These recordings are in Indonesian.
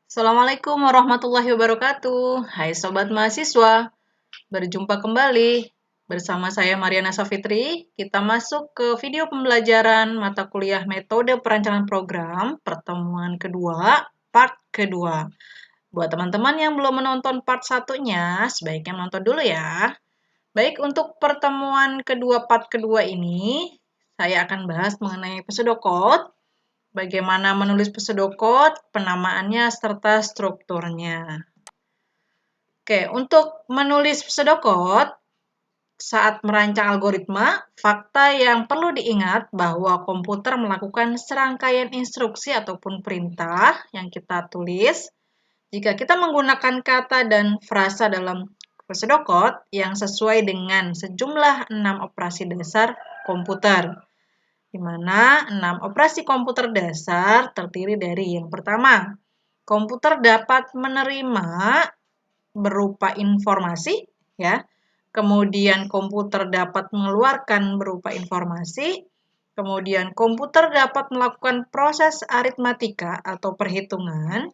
Assalamualaikum warahmatullahi wabarakatuh. Hai Sobat Mahasiswa, berjumpa kembali bersama saya Mariana Safitri. Kita masuk ke video pembelajaran mata kuliah metode perencanaan program pertemuan kedua, part kedua. Buat teman-teman yang belum menonton part satunya, sebaiknya nonton dulu ya. Baik, untuk pertemuan kedua part kedua ini, saya akan bahas mengenai pseudocode, bagaimana menulis pseudocode, penamaannya, serta strukturnya. Oke, untuk menulis pseudocode, saat merancang algoritma, fakta yang perlu diingat bahwa komputer melakukan serangkaian instruksi ataupun perintah yang kita tulis. Jika kita menggunakan kata dan frasa dalam pseudocode yang sesuai dengan sejumlah 6 operasi dasar komputer, di mana 6 operasi komputer dasar terdiri dari yang pertama, komputer dapat menerima berupa informasi, ya. Kemudian komputer dapat mengeluarkan berupa informasi. Kemudian komputer dapat melakukan proses aritmatika atau perhitungan.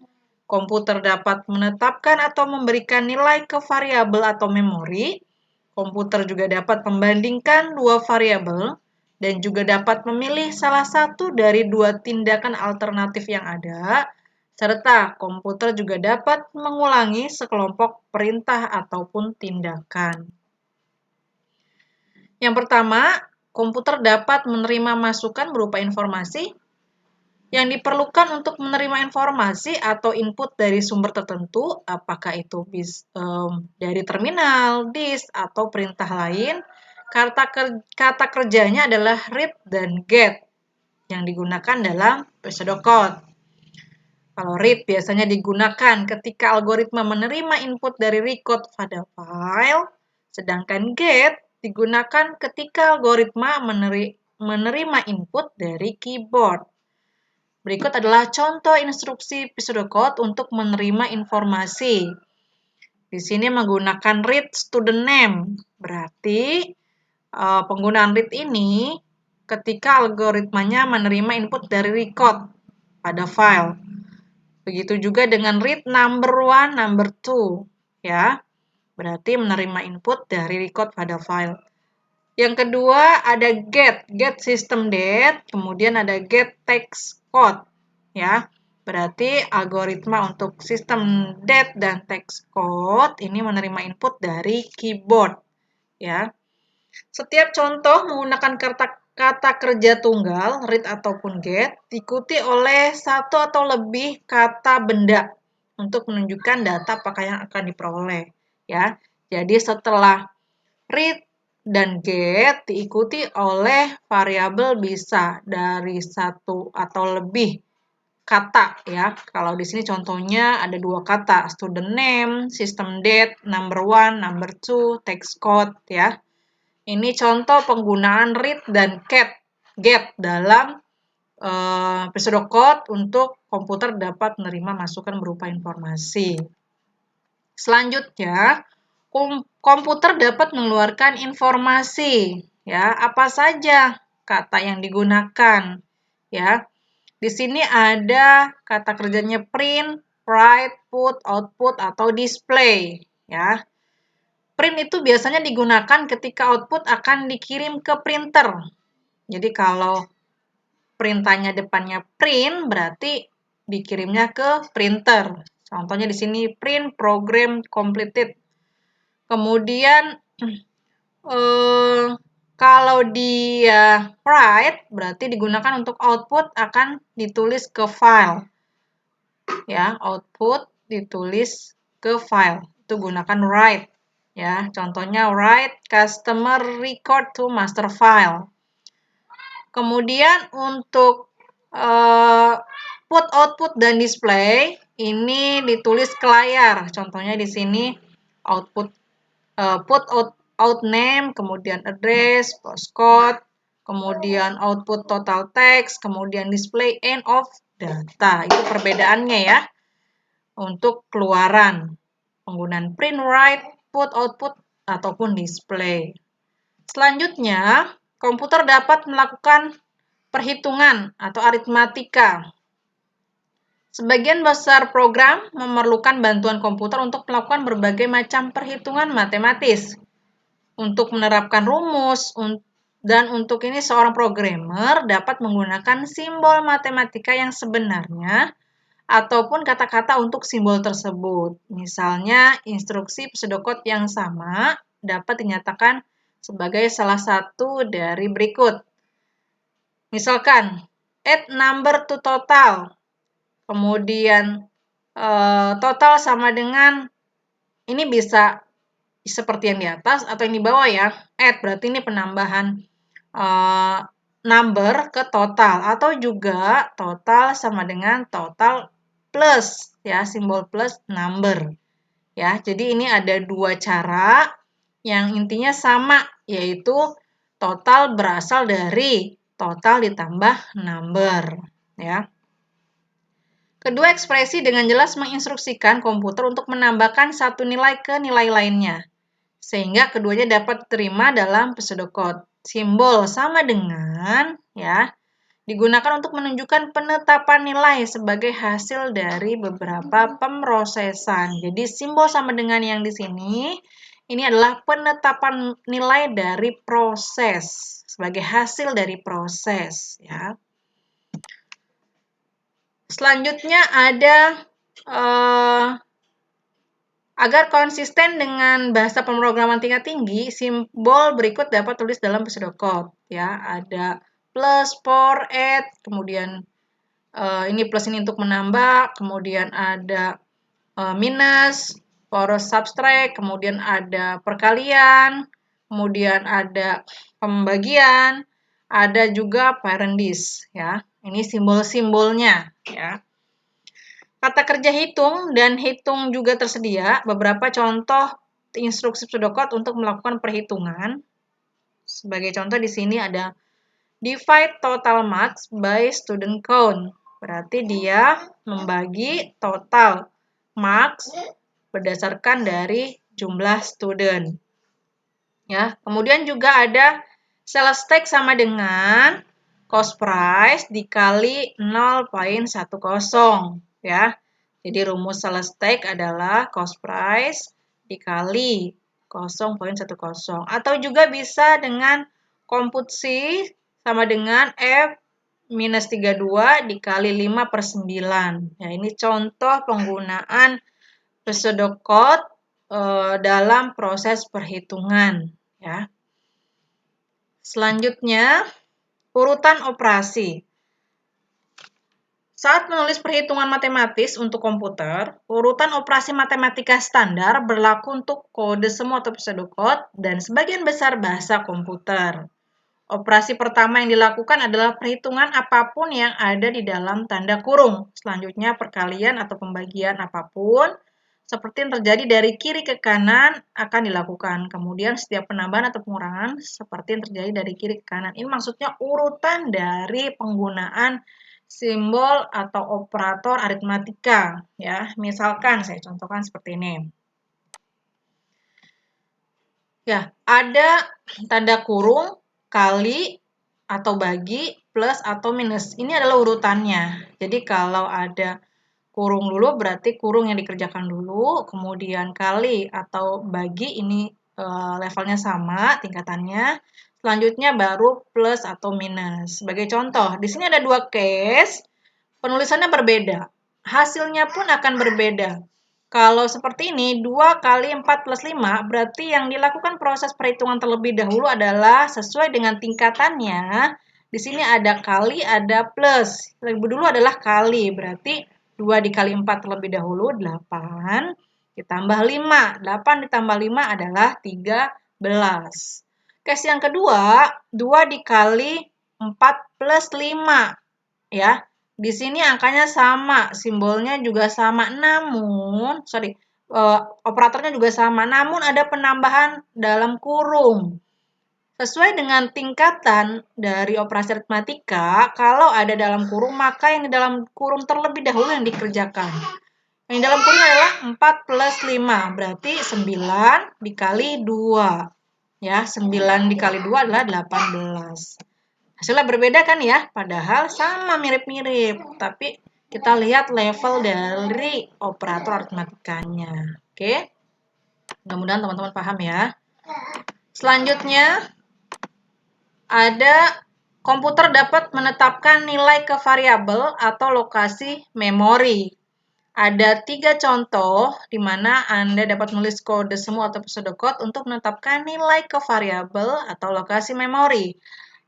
Komputer dapat menetapkan atau memberikan nilai ke variabel atau memori. Komputer juga dapat membandingkan dua variabel dan juga dapat memilih salah satu dari dua tindakan alternatif yang ada, serta komputer juga dapat mengulangi sekelompok perintah ataupun tindakan. Yang pertama, komputer dapat menerima masukan berupa informasi. Yang diperlukan untuk menerima informasi atau input dari sumber tertentu, apakah itu dari terminal, disk, atau perintah lain, kata kerjanya adalah read dan get yang digunakan dalam pseudocode. Kalau read biasanya digunakan ketika algoritma menerima input dari record pada file, sedangkan get digunakan ketika algoritma menerima input dari keyboard. Berikut adalah contoh instruksi pseudocode untuk menerima informasi. Di sini menggunakan read student name. Berarti penggunaan read ini ketika algoritmanya menerima input dari record pada file. Begitu juga dengan read number 1, number 2. Ya, berarti menerima input dari record pada file. Yang kedua ada get system date, kemudian ada get text code. Ya, berarti algoritma untuk sistem date dan text code ini menerima input dari keyboard. Ya, setiap contoh menggunakan kata kerja tunggal, read ataupun get, diikuti oleh satu atau lebih kata benda untuk menunjukkan data apakah yang akan diperoleh. Ya, jadi setelah read dan get diikuti oleh variabel bisa dari satu atau lebih kata, ya. Kalau di sini contohnya ada dua kata, student name, system date, number 1, number 2, text code, ya. Ini contoh penggunaan read dan get dalam pseudocode untuk komputer dapat menerima masukan berupa informasi. Selanjutnya, komputer dapat mengeluarkan informasi, ya. Apa saja kata yang digunakan, ya. Di sini ada kata kerjanya print, write, put, output, atau display, ya. Print itu biasanya digunakan ketika output akan dikirim ke printer. Jadi kalau perintahnya depannya print, berarti dikirimnya ke printer. Contohnya di sini print program completed. Kemudian kalau dia write berarti digunakan untuk output akan ditulis ke file. Ya, output ditulis ke file. Itu gunakan write. Ya, contohnya write customer record to master file. Kemudian untuk put, output, dan display ini ditulis ke layar. Contohnya di sini output put out name, kemudian address, postcode, kemudian output total text, kemudian display end of data. Itu perbedaannya ya untuk keluaran penggunaan print, write, put, output, ataupun display. Selanjutnya, komputer dapat melakukan perhitungan atau aritmatika. Sebagian besar program memerlukan bantuan komputer untuk melakukan berbagai macam perhitungan matematis. Untuk menerapkan rumus, dan untuk ini seorang programmer dapat menggunakan simbol matematika yang sebenarnya ataupun kata-kata untuk simbol tersebut. Misalnya, instruksi pseudocode yang sama dapat dinyatakan sebagai salah satu dari berikut. Misalkan, add number to total. Kemudian, total sama dengan, ini bisa seperti yang di atas atau yang di bawah ya. Add berarti ini penambahan number ke total, atau juga total sama dengan total plus ya, simbol plus number ya. Jadi ini ada dua cara yang intinya sama, yaitu total berasal dari total ditambah number ya. Kedua ekspresi dengan jelas menginstruksikan komputer untuk menambahkan satu nilai ke nilai lainnya, sehingga keduanya dapat diterima dalam pseudocode. Simbol sama dengan ya digunakan untuk menunjukkan penetapan nilai sebagai hasil dari beberapa pemrosesan. Jadi simbol sama dengan yang di sini ini adalah penetapan nilai dari proses sebagai hasil dari proses ya. Selanjutnya ada agar konsisten dengan bahasa pemrograman tingkat tinggi, simbol berikut dapat tulis dalam pseudocode ya. Ada plus, for, add, kemudian ini plus ini untuk menambah, kemudian ada minus, for subtract, kemudian ada perkalian, kemudian ada pembagian, ada juga parenthesis ya. Ini simbol-simbolnya ya. Kata kerja hitung dan hitung juga tersedia beberapa contoh instruksi pseudocode untuk melakukan perhitungan. Sebagai contoh di sini ada divide total marks by student count. Berarti dia membagi total marks berdasarkan dari jumlah student. Ya, kemudian juga ada sales tax sama dengan cost price dikali 0,10 ya. Jadi rumus sales tax adalah cost price dikali 0,10 atau juga bisa dengan compute C sama dengan F minus 32 dikali 5/9. Ya, ini contoh penggunaan pseudocode dalam proses perhitungan ya. Selanjutnya, urutan operasi. Saat menulis perhitungan matematis untuk komputer, urutan operasi matematika standar berlaku untuk kode semua atau pseudocode dan sebagian besar bahasa komputer. Operasi pertama yang dilakukan adalah perhitungan apapun yang ada di dalam tanda kurung. Selanjutnya perkalian atau pembagian apapun seperti yang terjadi dari kiri ke kanan akan dilakukan. Kemudian setiap penambahan atau pengurangan seperti yang terjadi dari kiri ke kanan. Ini maksudnya urutan dari penggunaan simbol atau operator aritmatika ya. Misalkan saya contohkan seperti ini. Ya, ada tanda kurung kali atau bagi plus atau minus. Ini adalah urutannya. Jadi kalau ada kurung dulu berarti kurung yang dikerjakan dulu, kemudian kali atau bagi ini levelnya sama tingkatannya. Selanjutnya baru plus atau minus. Sebagai contoh, di sini ada dua case, penulisannya berbeda. Hasilnya pun akan berbeda. Kalau seperti ini, 2 kali 4 plus 5, berarti yang dilakukan proses perhitungan terlebih dahulu adalah sesuai dengan tingkatannya. Di sini ada kali, ada plus. Lebih dulu adalah kali, berarti 2 dikali 4 terlebih dahulu, 8. Ditambah 5. 8 ditambah 5 adalah 13. Case yang kedua, 2 dikali 4 plus 5. Ya, di sini angkanya sama, simbolnya juga sama, namun, operatornya juga sama, namun ada penambahan dalam kurung. Sesuai dengan tingkatan dari operasi aritmatika, kalau ada dalam kurung, maka yang di dalam kurung terlebih dahulu yang dikerjakan. Yang dalam kurung adalah 4 plus 5, berarti 9 dikali 2. Ya, 9 dikali 2 adalah 18. Hasilnya berbeda kan ya, padahal sama mirip-mirip, tapi kita lihat level dari operator aritmatikanya. Oke, mudah-mudahan teman-teman paham ya. Selanjutnya, ada komputer dapat menetapkan nilai ke variabel atau lokasi memori. Ada 3 contoh di mana Anda dapat menulis kode semu atau pseudocode untuk menetapkan nilai ke variabel atau lokasi memori.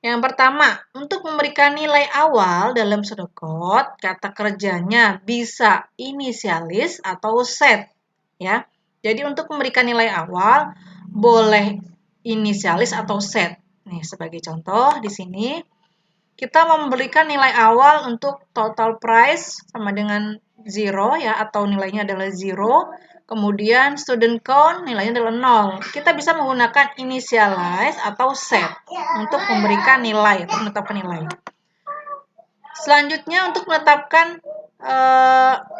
Yang pertama, untuk memberikan nilai awal dalam pseudocode, kata kerjanya bisa inisialis atau set. Ya. Jadi untuk memberikan nilai awal, boleh inisialis atau set. Nih, sebagai contoh di sini, kita memberikan nilai awal untuk total price sama dengan 0 ya, atau nilainya adalah 0. Kemudian student count nilainya adalah 0. Kita bisa menggunakan initialize atau set untuk memberikan nilai atau menetapkan nilai. Selanjutnya untuk menetapkan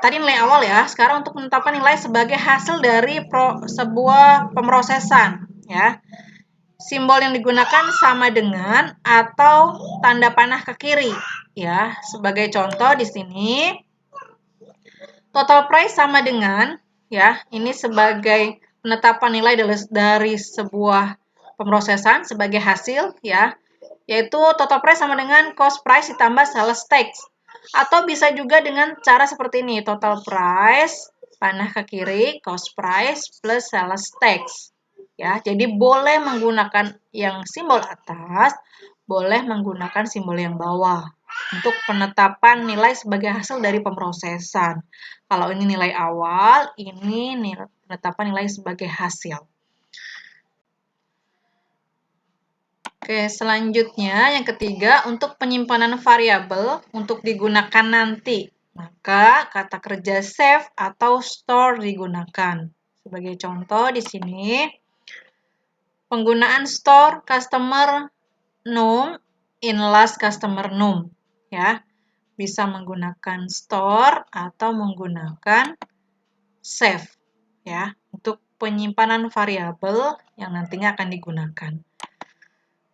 tadi nilai awal ya. Sekarang untuk menetapkan nilai sebagai hasil dari sebuah pemrosesan ya. Simbol yang digunakan sama dengan atau tanda panah ke kiri ya. Sebagai contoh di sini total price sama dengan ya, ini sebagai penetapan nilai dari sebuah pemrosesan sebagai hasil ya, yaitu total price sama dengan cost price ditambah sales tax. Atau bisa juga dengan cara seperti ini, total price panah ke kiri, cost price plus sales tax. Ya, jadi boleh menggunakan yang simbol atas, boleh menggunakan simbol yang bawah untuk penetapan nilai sebagai hasil dari pemrosesan. Kalau ini nilai awal, ini penetapan nilai sebagai hasil. Oke, selanjutnya yang ketiga untuk penyimpanan variabel untuk digunakan nanti. Maka kata kerja save atau store digunakan. Sebagai contoh di sini penggunaan store customer num in last customer num ya. Bisa menggunakan store atau menggunakan save ya untuk penyimpanan variabel yang nantinya akan digunakan.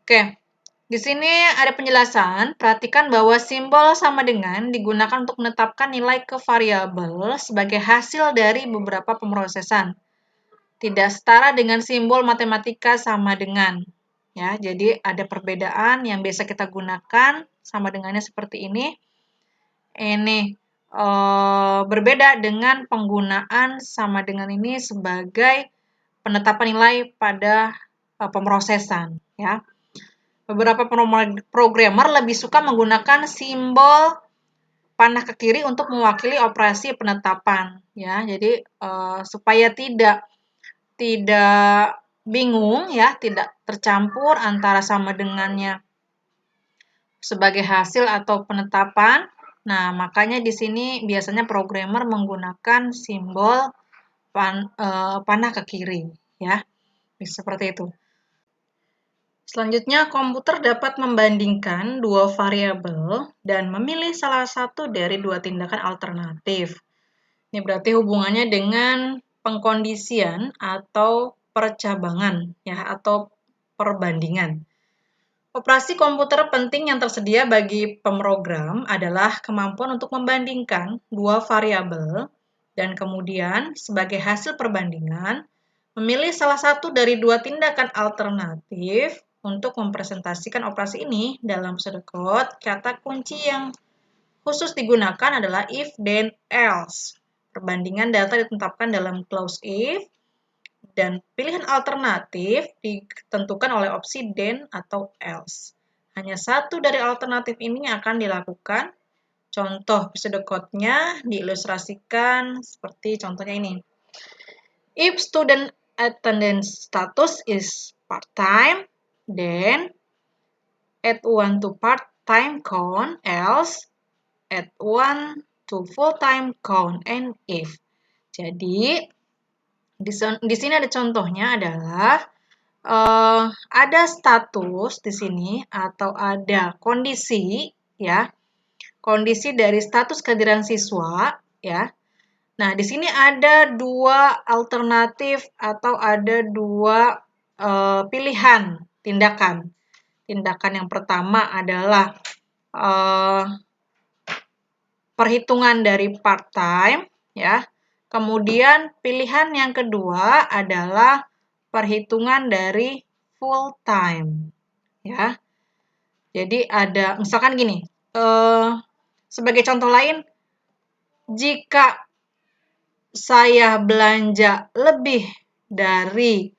Oke, di sini ada penjelasan. Perhatikan bahwa simbol sama dengan digunakan untuk menetapkan nilai ke variabel sebagai hasil dari beberapa pemrosesan. Tidak setara dengan simbol matematika sama dengan. Ya, jadi ada perbedaan yang biasa kita gunakan sama dengannya seperti ini. Ini berbeda dengan penggunaan sama dengan ini sebagai penetapan nilai pada pemrosesan. Ya. Beberapa programmer lebih suka menggunakan simbol panah ke kiri untuk mewakili operasi penetapan. Ya, jadi supaya tidak bingung ya, tidak tercampur antara sama dengannya sebagai hasil atau penetapan. Nah, makanya di sini biasanya programmer menggunakan simbol panah ke kiri ya. Seperti itu. Selanjutnya, komputer dapat membandingkan dua variabel dan memilih salah satu dari dua tindakan alternatif. Ini berarti hubungannya dengan pengkondisian atau percabangan ya, atau perbandingan. Operasi komputer penting yang tersedia bagi pemrogram adalah kemampuan untuk membandingkan dua variabel dan kemudian sebagai hasil perbandingan memilih salah satu dari dua tindakan alternatif untuk mempresentasikan operasi ini dalam pseudocode. Kata kunci yang khusus digunakan adalah if, then, else. Perbandingan data ditetapkan dalam clause if, dan pilihan alternatif ditentukan oleh opsi then atau else. Hanya satu dari alternatif ini yang akan dilakukan. Contoh pseudocode-nya diilustrasikan seperti contohnya ini. If student attendance status is part-time, then add 1 to part-time count, else add 1 to full-time count, and if. Jadi, di sini ada contohnya adalah ada status di sini atau ada kondisi ya. Kondisi dari status kehadiran siswa ya. Nah, di sini ada dua alternatif atau ada dua pilihan tindakan. Tindakan yang pertama adalah perhitungan dari part-time, ya. Kemudian pilihan yang kedua adalah perhitungan dari full-time, ya. Jadi ada, misalkan gini, sebagai contoh lain, jika saya belanja lebih dari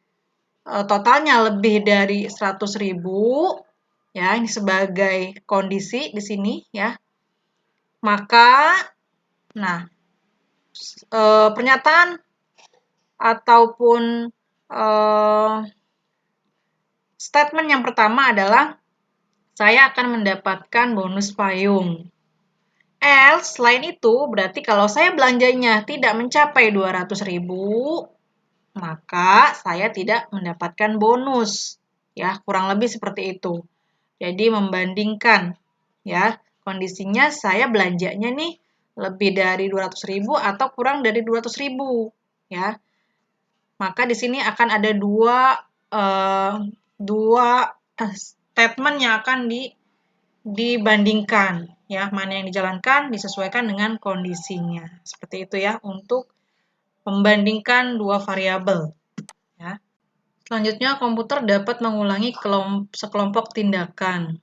totalnya lebih dari 100.000, ya, ini sebagai kondisi di sini, ya. Maka, nah, pernyataan ataupun statement yang pertama adalah saya akan mendapatkan bonus payung. Else, selain itu, berarti kalau saya belanjanya tidak mencapai 200.000, maka saya tidak mendapatkan bonus. Ya, kurang lebih seperti itu. Jadi membandingkan, ya, kondisinya saya belanjanya nih lebih dari 200.000 atau kurang dari 200.000, ya. Maka di sini akan ada dua statement yang akan dibandingkan, ya, mana yang dijalankan disesuaikan dengan kondisinya. Seperti itu ya untuk membandingkan dua variabel, ya. Selanjutnya komputer dapat mengulangi sekelompok tindakan.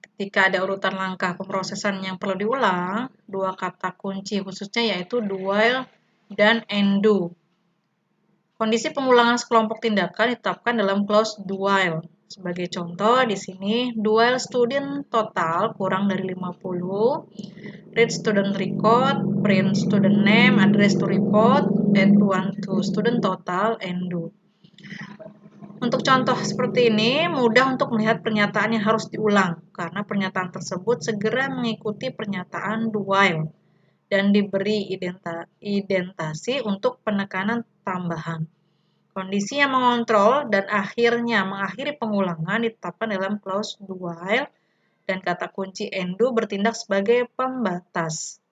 Ketika ada urutan langkah pemrosesan yang perlu diulang, dua kata kunci khususnya yaitu do while dan undo. Kondisi pengulangan sekelompok tindakan ditetapkan dalam clause do while. Sebagai contoh, di sini, do while student total kurang dari 50, read student record, print student name, address to report, add one to student total, and do. Untuk contoh seperti ini, mudah untuk melihat pernyataan yang harus diulang, karena pernyataan tersebut segera mengikuti pernyataan do while, dan diberi identasi untuk penekanan tambahan. Kondisi yang mengontrol dan akhirnya mengakhiri pengulangan ditetapkan dalam clause do while dan kata kunci undo bertindak sebagai pembatas.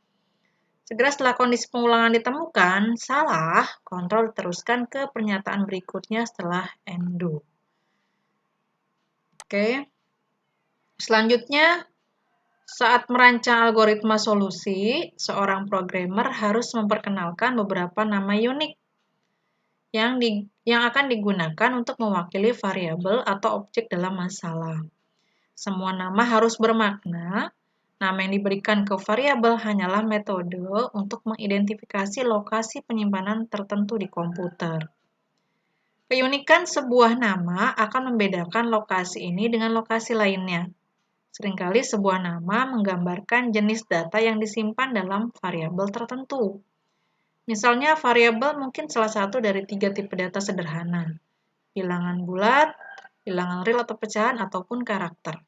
Segera setelah kondisi pengulangan ditemukan salah, kontrol diteruskan ke pernyataan berikutnya setelah undo. Oke. Selanjutnya, saat merancang algoritma solusi, seorang programmer harus memperkenalkan beberapa nama unik yang akan digunakan untuk mewakili variabel atau objek dalam masalah. Semua nama harus bermakna. Nama yang diberikan ke variabel hanyalah metode untuk mengidentifikasi lokasi penyimpanan tertentu di komputer. Keunikan sebuah nama akan membedakan lokasi ini dengan lokasi lainnya. Seringkali sebuah nama menggambarkan jenis data yang disimpan dalam variabel tertentu. Misalnya, variabel mungkin salah satu dari 3 tipe data sederhana. Bilangan bulat, bilangan real atau pecahan, ataupun karakter.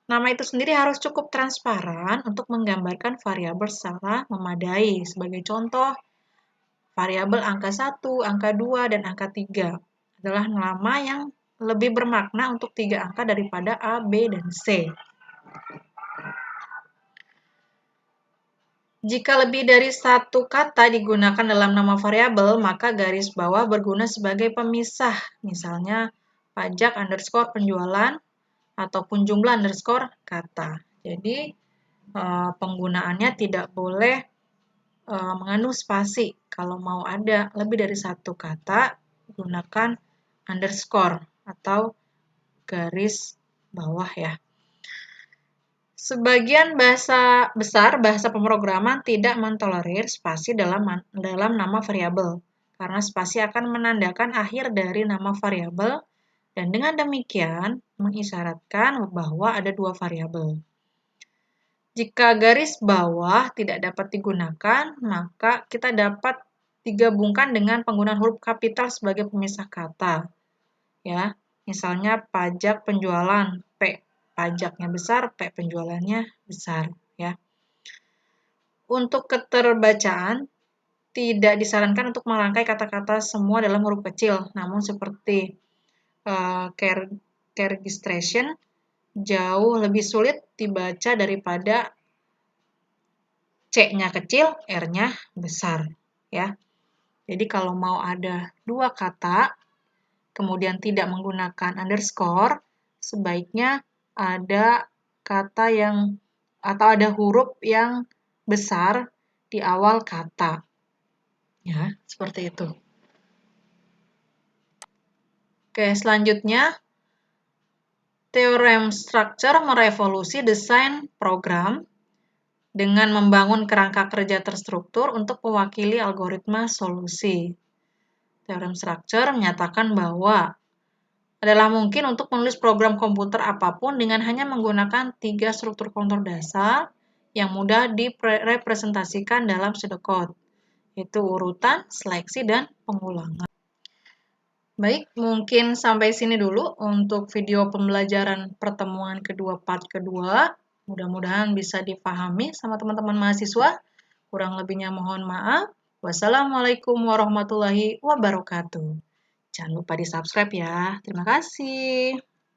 Nama itu sendiri harus cukup transparan untuk menggambarkan variabel secara memadai. Sebagai contoh, variabel angka 1, angka 2, dan angka 3 adalah nama yang lebih bermakna untuk 3 angka daripada A, B, dan C. Jika lebih dari satu kata digunakan dalam nama variabel, maka garis bawah berguna sebagai pemisah. Misalnya, pajak underscore penjualan ataupun jumlah underscore kata. Jadi, penggunaannya tidak boleh mengandung spasi. Kalau mau ada lebih dari satu kata, gunakan underscore atau garis bawah ya. Sebagian besar bahasa pemrograman tidak mentolerir spasi dalam nama variabel, karena spasi akan menandakan akhir dari nama variabel, dan dengan demikian mengisyaratkan bahwa ada dua variabel. Jika garis bawah tidak dapat digunakan, maka kita dapat digabungkan dengan penggunaan huruf kapital sebagai pemisah kata. Ya, misalnya pajak penjualan, P pajaknya besar, P penjualannya besar, ya. Untuk keterbacaan, tidak disarankan untuk merangkai kata-kata semua dalam huruf kecil, namun seperti care registration jauh lebih sulit dibaca daripada C-nya kecil, R-nya besar, ya. Jadi kalau mau ada dua kata, kemudian tidak menggunakan underscore, sebaiknya ada kata yang atau ada huruf yang besar di awal kata. Ya, seperti itu. Oke, selanjutnya teorem structure merevolusi desain program dengan membangun kerangka kerja terstruktur untuk mewakili algoritma solusi. Teorem structure menyatakan bahwa adalah mungkin untuk menulis program komputer apapun dengan hanya menggunakan 3 struktur kontur dasar yang mudah direpresentasikan dalam pseudocode, yaitu urutan, seleksi, dan pengulangan. Baik, mungkin sampai sini dulu untuk video pembelajaran pertemuan kedua part kedua. Mudah-mudahan bisa dipahami sama teman-teman mahasiswa. Kurang lebihnya mohon maaf. Wassalamualaikum warahmatullahi wabarakatuh. Jangan lupa di-subscribe ya. Terima kasih.